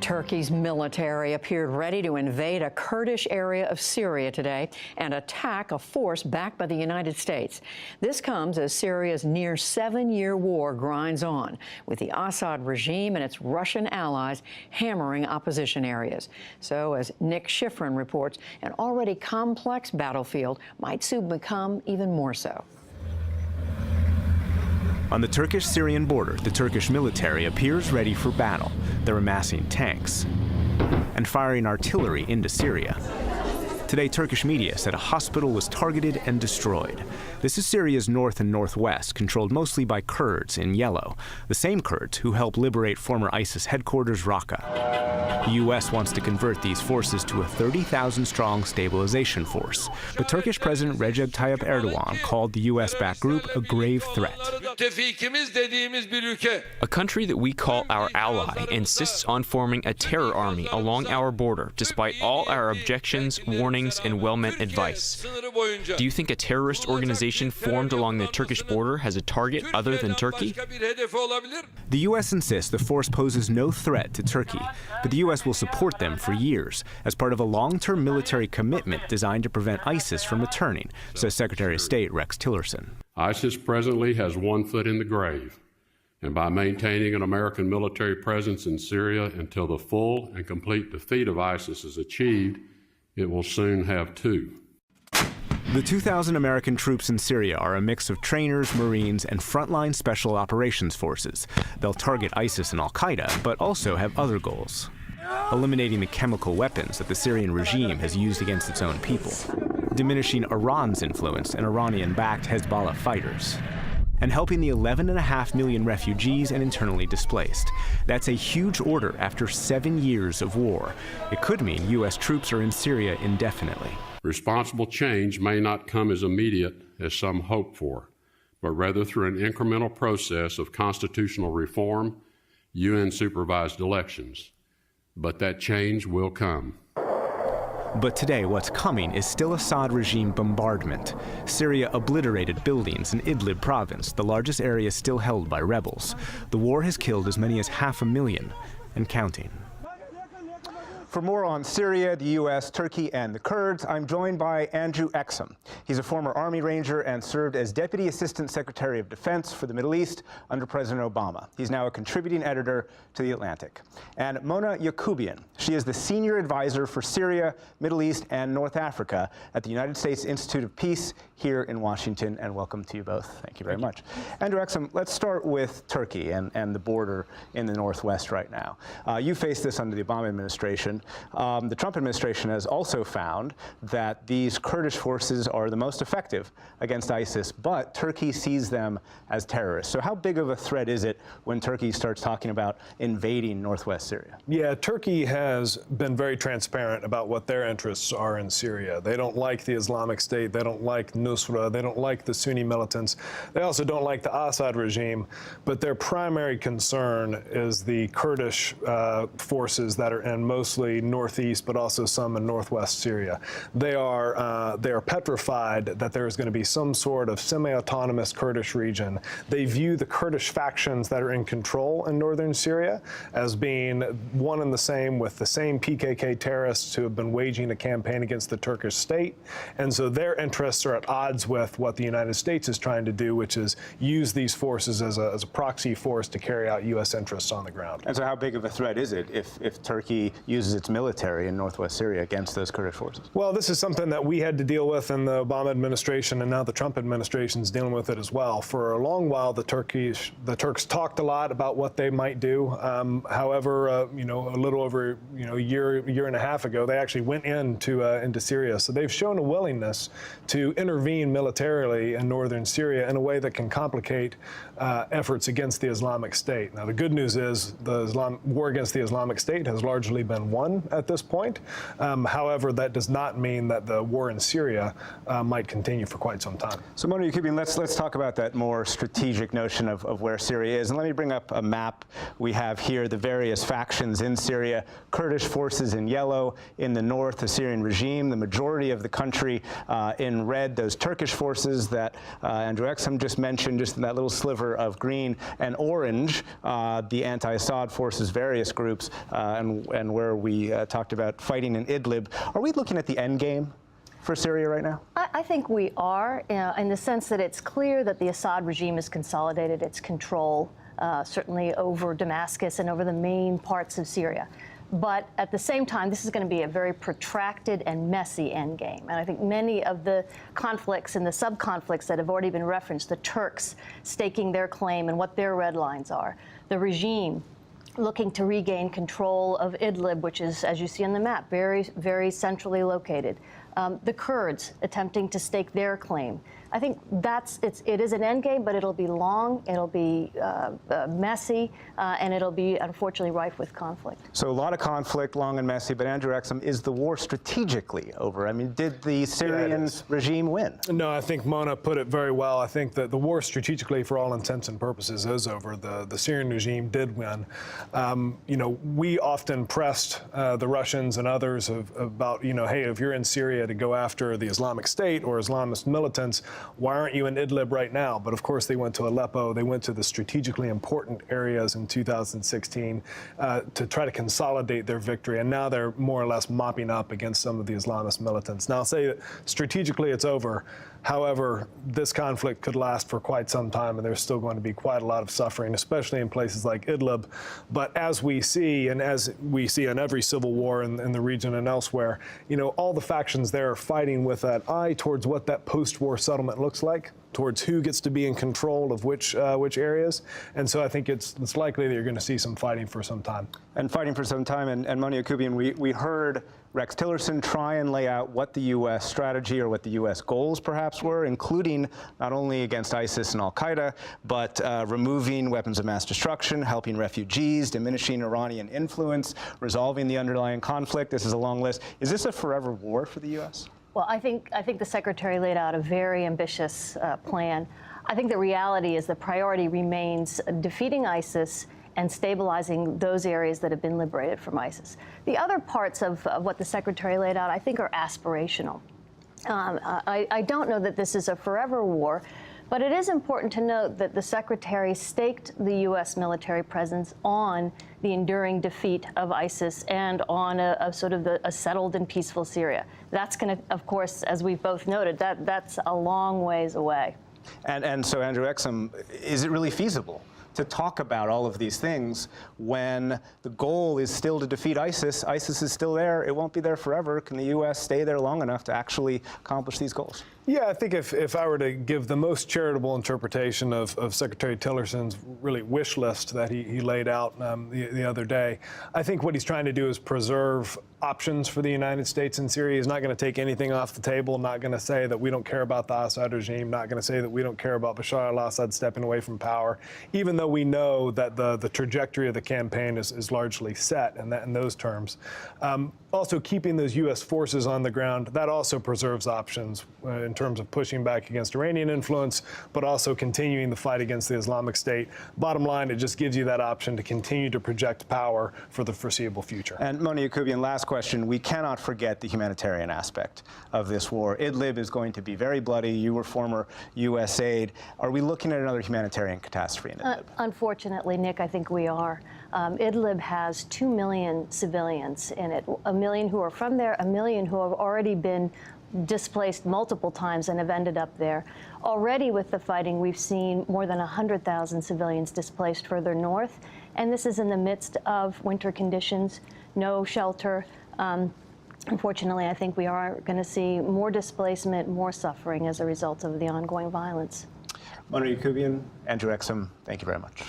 Turkey's military appeared ready to invade a Kurdish area of Syria today and attack a force backed by the United States. This comes as Syria's near 7-year war grinds on, with the Assad regime and its Russian allies hammering opposition areas. So, as Nick Schifrin reports, an already complex battlefield might soon become even more so. On the Turkish-Syrian border, the Turkish military appears ready for battle. They're amassing tanks and firing artillery into Syria. Today, Turkish media said a hospital was targeted and destroyed. This is Syria's north and northwest, controlled mostly by Kurds in yellow, the same Kurds who helped liberate former ISIS headquarters Raqqa. The U.S. wants to convert these forces to a 30,000-strong stabilization force. But Turkish President Recep Tayyip Erdogan called the U.S.-backed group a grave threat. A country that we call our ally insists on forming a terror army along our border, despite all our objections, warnings, and well-meant advice. Do you think a terrorist organization formed along the Turkish border has a target other than Turkey? The U.S. insists the force poses no threat to Turkey, but the U.S. will support them for years as part of a long-term military commitment designed to prevent ISIS from returning, says Secretary of State Rex Tillerson. ISIS presently has one foot in the grave, and by maintaining an American military presence in Syria until the full and complete defeat of ISIS is achieved, it will soon have two. The 2,000 American troops in Syria are a mix of trainers, Marines, and frontline special operations forces. They'll target ISIS and al-Qaeda, but also have other goals. Eliminating the chemical weapons that the Syrian regime has used against its own people, diminishing Iran's influence and Iranian-backed Hezbollah fighters, and helping the 11.5 million refugees and internally displaced. That's a huge order after 7 years of war. It could mean U.S. troops are in Syria indefinitely. Responsible change may not come as immediate as some hope for, but rather through an incremental process of constitutional reform, UN-supervised elections. But that change will come. But today, what's coming is still Assad regime bombardment. Syria obliterated buildings in Idlib province, the largest area still held by rebels. The war has killed as many as 500,000 and counting. For more on Syria, the U.S., Turkey, and the Kurds, I'm joined by Andrew Exum. He's a former Army Ranger and served as Deputy Assistant Secretary of Defense for the Middle East under President Obama. He's now a contributing editor to The Atlantic. And Mona Yacoubian. She is the Senior Advisor for Syria, Middle East, and North Africa at the United States Institute of Peace here in Washington. And welcome to you both. Thank you very much. Andrew Exum, let's start with Turkey and the border in the northwest right now. You faced this under the Obama administration. The Trump administration has also found that these Kurdish forces are the most effective against ISIS, but Turkey sees them as terrorists. So how big of a threat is it when Turkey starts talking about invading northwest Syria? Yeah, Turkey has been very transparent about what their interests are in Syria. They don't like the Islamic State. They don't like Nusra. They don't like the Sunni militants. They also don't like the Assad regime. But their primary concern is the Kurdish forces that are in mostly northeast, but also some in northwest Syria. They are petrified that there is going to be some sort of semi-autonomous Kurdish region. They view the Kurdish factions that are in control in northern Syria as being one and the same with the same PKK terrorists who have been waging a campaign against the Turkish state. And so their interests are at odds with what the United States is trying to do, which is use these forces as a proxy force to carry out U.S. interests on the ground. And so how big of a threat is it if Turkey uses its military in northwest Syria against those Kurdish forces? Well, this is something that we had to deal with in the Obama administration, and now the Trump administration is dealing with it as well. For a long while, the Turks talked a lot about what they might do. However, a little over a year and a half ago, they actually went into Syria. So they've shown a willingness to intervene militarily in northern Syria in a way that can complicate efforts against the Islamic State. Now, the good news is the war against the Islamic State has largely been won at this point. However, that does not mean that the war in Syria might continue for quite some time. So, Mona Yacoubian, let's talk about that more strategic notion of where Syria is. And let me bring up a map we have here, the various factions in Syria. Kurdish forces in yellow, in the north, the Syrian regime, the majority of the country in red, those Turkish forces that Andrew Exum just mentioned, just in that little sliver of green, and orange, the anti-Assad forces, various groups, and where we talked about fighting in Idlib. Are we looking at the end game for Syria right now? I think we are, in the sense that it's clear that the Assad regime has consolidated its control, certainly over Damascus and over the main parts of Syria. But at the same time, this is going to be a very protracted and messy endgame. And I think many of the conflicts and the sub-conflicts that have already been referenced, the Turks staking their claim and what their red lines are, the regime looking to regain control of Idlib, which is, as you see on the map, very, very centrally located. The Kurds attempting to stake their claim. I think it is an endgame, but it'll be long, it'll be messy, and it'll be, unfortunately, rife with conflict. So a lot of conflict, long and messy, but Andrew Exum, is the war strategically over? I mean, did the Syrian regime win? No, I think Mona put it very well. I think that the war strategically, for all intents and purposes, is over. The Syrian regime did win. You know, we often pressed the Russians and others about, you know, hey, if you're in Syria to go after the Islamic State or Islamist militants, why aren't you in Idlib right now? But of course, they went to Aleppo. They went to the strategically important areas in 2016 to try to consolidate their victory. And now they're more or less mopping up against some of the Islamist militants. Now, I'll say that strategically it's over. However, this conflict could last for quite some time, and there's still going to be quite a lot of suffering, especially in places like Idlib. But as we see, and as we see in every civil war in the region and elsewhere, you know, all the factions there are fighting with that eye towards what that post-war settlement looks like, towards who gets to be in control of which areas. And so I think it's likely that you're going to see some fighting for some time. And fighting for some time. And Mona Yacoubian, we heard Rex Tillerson try and lay out what the U.S. strategy or what the U.S. goals perhaps were, including not only against ISIS and al-Qaeda, but removing weapons of mass destruction, helping refugees, diminishing Iranian influence, resolving the underlying conflict. This is a long list. Is this a forever war for the U.S.? Well, I think the Secretary laid out a very ambitious plan. I think the reality is the priority remains defeating ISIS and stabilizing those areas that have been liberated from ISIS. The other parts of what the Secretary laid out, I think, are aspirational. I don't know that this is a forever war, but it is important to note that the Secretary staked the U.S. military presence on the enduring defeat of ISIS and on a sort of a settled and peaceful Syria. That's going to, of course, as we've both noted, that's a long ways away. And so, Andrew Exum, is it really feasible to talk about all of these things when the goal is still to defeat ISIS? ISIS is still there. It won't be there forever. Can the U.S. stay there long enough to actually accomplish these goals? Yeah, I think if I were to give the most charitable interpretation of Secretary Tillerson's really wish list that he laid out the other day, I think what he's trying to do is preserve options for the United States in Syria. He's not going to take anything off the table, not going to say that we don't care about the Assad regime, not going to say that we don't care about Bashar al-Assad stepping away from power, even though we know that the trajectory of the campaign is largely set in those terms. Also, keeping those U.S. forces on the ground, that also preserves options in terms of pushing back against Iranian influence, but also continuing the fight against the Islamic State. Bottom line, it just gives you that option to continue to project power for the foreseeable future. And Mona Yacoubian, last question. We cannot forget the humanitarian aspect of this war. Idlib is going to be very bloody. You were former U.S. aide. Are we looking at another humanitarian catastrophe in Idlib? Unfortunately, Nick, I think we are. Idlib has 2 million civilians in it, 1 million who are from there, 1 million who have already been displaced multiple times and have ended up there. Already with the fighting, we've seen more than 100,000 civilians displaced further north, and this is in the midst of winter conditions, no shelter. Unfortunately, I think we are going to see more displacement, more suffering as a result of the ongoing violence. Mona Yacoubian, Andrew Exum, thank you very much.